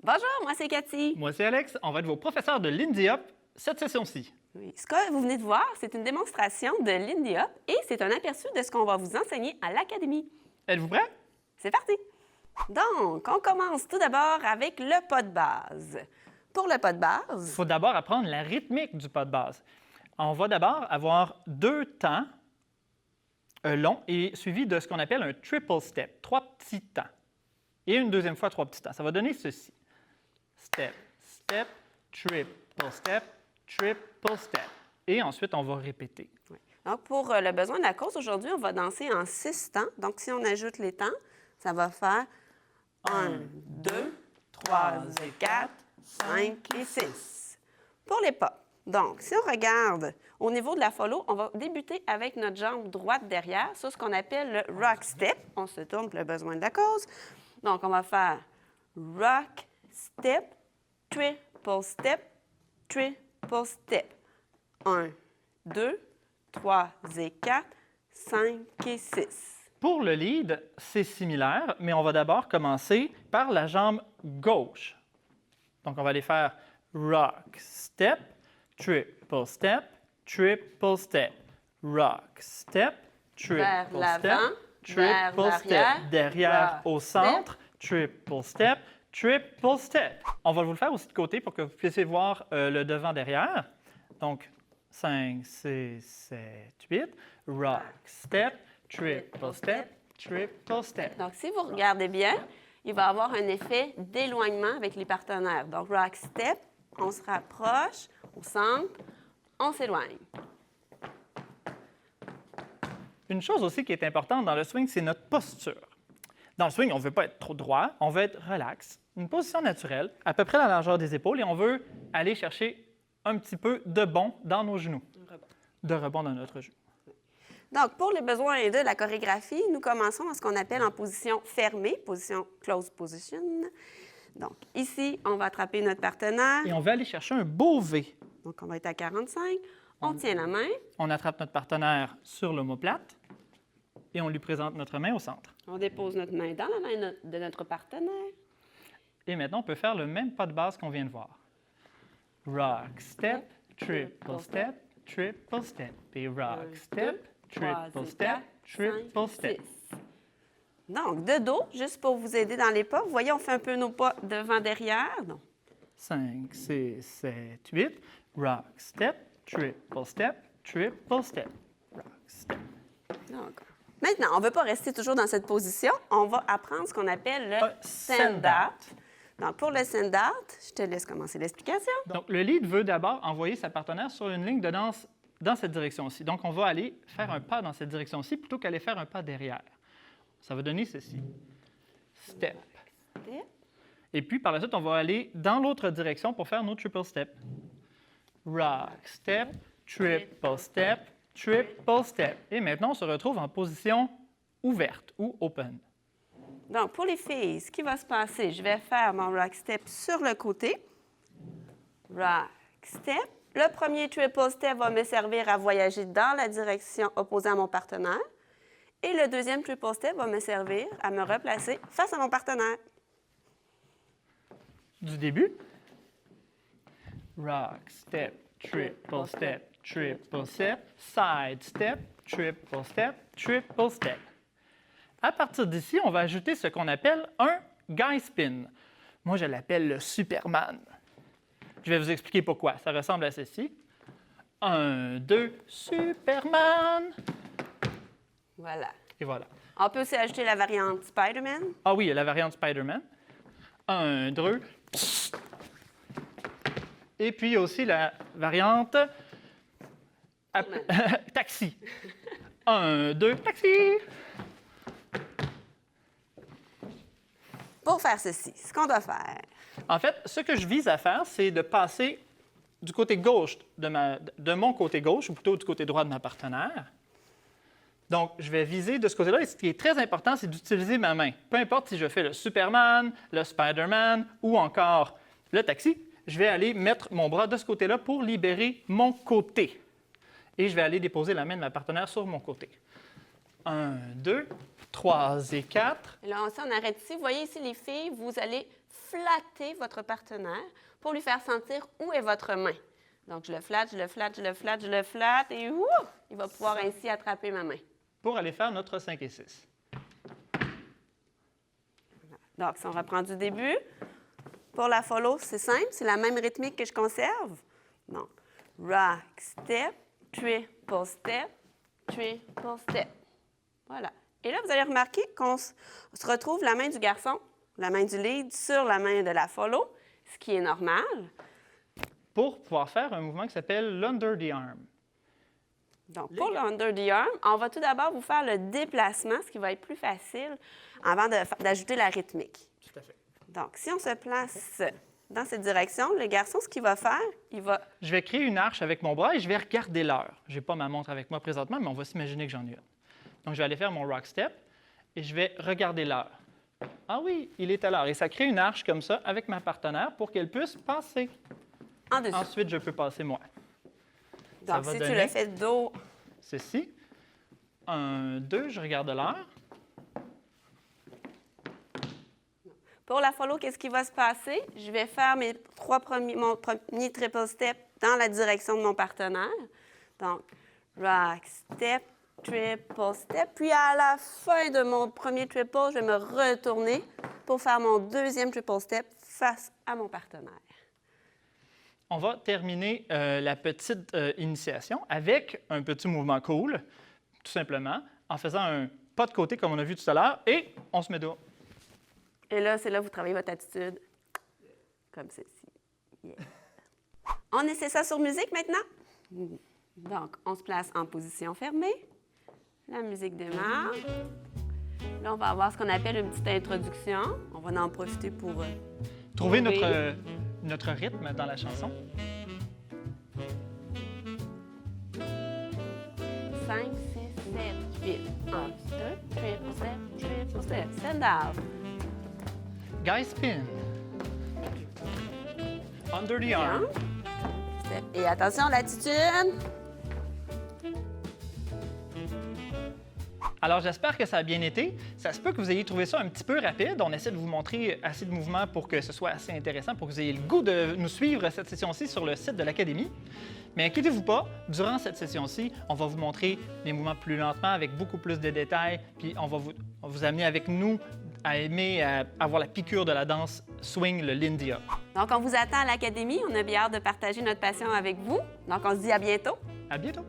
Bonjour, moi c'est Cathy. Moi, c'est Alex. On va être vos professeurs de Lindy Hop cette session-ci. Oui, ce que vous venez de voir, c'est une démonstration de Lindy Hop et c'est un aperçu de ce qu'on va vous enseigner à l'Académie. Êtes-vous prêts? C'est parti! Donc, on commence tout d'abord avec le pas de base. Pour le pas de Il base, faut d'abord apprendre la rythmique du pas de base. On va d'abord avoir 2 temps longs et suivis de ce qu'on appelle un triple step, 3 petits temps. Et une deuxième fois 3 petits temps. Ça va donner ceci. Step, step, triple step, triple step. Et ensuite, on va répéter. oui. Donc pour le besoin de la cause, aujourd'hui, on va danser en 6 temps. Donc, si on ajoute les temps, ça va faire 1, 2, 3 et 4, 5 et 6. Pour les pas. Donc, si on regarde au niveau de la follow, on va débuter avec notre jambe droite derrière, sur ce qu'on appelle le rock step. On se tourne pour le besoin de la cause. Donc, on va faire rock step, triple step, triple step. 1, 2, 3 et 4, 5 et 6. Pour le lead, c'est similaire, mais on va d'abord commencer par la jambe gauche. Donc, on va aller faire rock, step, triple step, triple step, rock, step, Vers triple l'avant, step, vers triple step, l'arrière, derrière rock, au centre, triple step, triple step. On va vous le faire aussi de côté pour que vous puissiez voir le devant-derrière. Donc, 5, 6, 7, 8, rock, step, triple step, triple step. Donc, si vous regardez bien, il va y avoir un effet d'éloignement avec les partenaires. Donc, rock step, on se rapproche au centre, on s'éloigne. Une chose aussi qui est importante dans le swing, c'est notre posture. Dans le swing, on ne veut pas être trop droit, on veut être relax, une position naturelle, à peu près la largeur des épaules, et on veut aller chercher un petit peu de bond dans nos genoux, de rebond dans notre genou. Donc, pour les besoins de la chorégraphie, nous commençons dans ce qu'on appelle en position fermée, position closed position. Donc, ici, on va attraper notre partenaire. Et on veut aller chercher un beau V. Donc, on va être à 45. On tient la main. On attrape notre partenaire sur l'omoplate et on lui présente notre main au centre. On dépose notre main dans la main de notre partenaire. Et maintenant, on peut faire le même pas de base qu'on vient de voir. Rock, step, triple step, triple step. Et rock, step, triple step, triple step. Donc, de dos, juste pour vous aider dans les pas, vous voyez, on fait un peu nos pas devant-derrière. 5, 6, 7, 8. Rock, step, triple step, triple step. Rock, step. Donc, maintenant, on ne veut pas rester toujours dans cette position. On va apprendre ce qu'on appelle le stand-out. stand-out. Donc, pour le stand-out, je te laisse commencer l'explication. Donc, le lead veut d'abord envoyer sa partenaire sur une ligne de danse dans cette direction-ci. Donc, on va aller faire un pas dans cette direction-ci plutôt qu'aller faire un pas derrière. Ça va donner ceci. Step. Step. Et puis, par la suite, on va aller dans l'autre direction pour faire nos triple step. Rock, step, triple step, triple step. Et maintenant, on se retrouve en position ouverte ou open. Donc, pour les filles, ce qui va se passer, je vais faire mon rock step sur le côté. Rock step. Le premier triple step va me servir à voyager dans la direction opposée à mon partenaire. Et le deuxième triple step va me servir à me replacer face à mon partenaire. Du début. Rock, step, triple step, triple step, side step, triple step, triple step. À partir d'ici, on va ajouter ce qu'on appelle un guy spin. Moi, je l'appelle le Superman. Je vais vous expliquer pourquoi. Ça ressemble à ceci. 1, 2, Superman. Voilà. Et voilà. On peut aussi ajouter la variante Spider-Man. Ah oui, il y a la variante Spider-Man. 1, 2. Et puis aussi la variante taxi. 1, 2, taxi. Pour faire ceci, ce qu'on doit faire. En fait, ce que je vise à faire, c'est de passer du côté gauche de mon côté gauche, ou plutôt du côté droit de ma partenaire. Donc, je vais viser de ce côté-là. Et ce qui est très important, c'est d'utiliser ma main. Peu importe si je fais le Superman, le Spider-Man ou encore le taxi, je vais aller mettre mon bras de ce côté-là pour libérer mon côté. Et je vais aller déposer la main de ma partenaire sur mon côté. 1, 2, 3 et 4. Et là, on arrête ici. Vous voyez ici, les filles, vous allez flatter votre partenaire pour lui faire sentir où est votre main. Donc, je le flatte, je le flatte, je le flatte, je le flatte et il va pouvoir ainsi attraper ma main. Pour aller faire notre 5 et 6. Donc, si on reprend du début, pour la follow, c'est simple, c'est la même rythmique que je conserve. Donc, rock, step, triple step, triple step. Voilà. Et là, vous allez remarquer qu'on se retrouve la main du garçon, la main du lead sur la main de la follow, ce qui est normal. Pour pouvoir faire un mouvement qui s'appelle l'under the arm. Donc, pour le under the arm, on va tout d'abord vous faire le déplacement, ce qui va être plus facile avant d'ajouter la rythmique. Tout à fait. Donc, si on se place dans cette direction, le garçon, ce qu'il va faire, il va... Je vais créer une arche avec mon bras et je vais regarder l'heure. Je n'ai pas ma montre avec moi présentement, mais on va s'imaginer que j'en ai une. Donc, je vais aller faire mon rock step et je vais regarder l'heure. Ah oui, il est à l'heure. Et ça crée une arche comme ça avec ma partenaire pour qu'elle puisse passer. En dessous. Ensuite, je peux passer moi. Donc, si tu le fais dos... Ceci. 1, 2, je regarde l'heure. Pour la follow, qu'est-ce qui va se passer? Je vais faire mon premier triple step dans la direction de mon partenaire. Donc, rock, step, triple step. Puis, à la fin de mon premier triple, je vais me retourner pour faire mon deuxième triple step face à mon partenaire. On va terminer la petite initiation avec un petit mouvement cool, tout simplement, en faisant un pas de côté comme on a vu tout à l'heure, et on se met dos. Et là, c'est là que vous travaillez votre attitude, comme ceci. Yeah. On essaie ça sur musique maintenant. Donc, on se place en position fermée. La musique démarre. Là, on va avoir ce qu'on appelle une petite introduction. On va en profiter pour... Trouver notre rythme dans la chanson. 5, 6, 7, 8. 1, 2, triple step, triple step. Stand out. Guy spin. Under the arm. Step. Et attention, l'attitude. Alors, j'espère que ça a bien été. Ça se peut que vous ayez trouvé ça un petit peu rapide. On essaie de vous montrer assez de mouvements pour que ce soit assez intéressant, pour que vous ayez le goût de nous suivre cette session-ci sur le site de l'Académie. Mais inquiétez-vous pas, durant cette session-ci, on va vous montrer les mouvements plus lentement, avec beaucoup plus de détails, puis on va vous amener avec nous à aimer avoir la piqûre de la danse swing, le Lindy Hop. Donc, on vous attend à l'Académie. On a bien hâte de partager notre passion avec vous. Donc, on se dit à bientôt. À bientôt!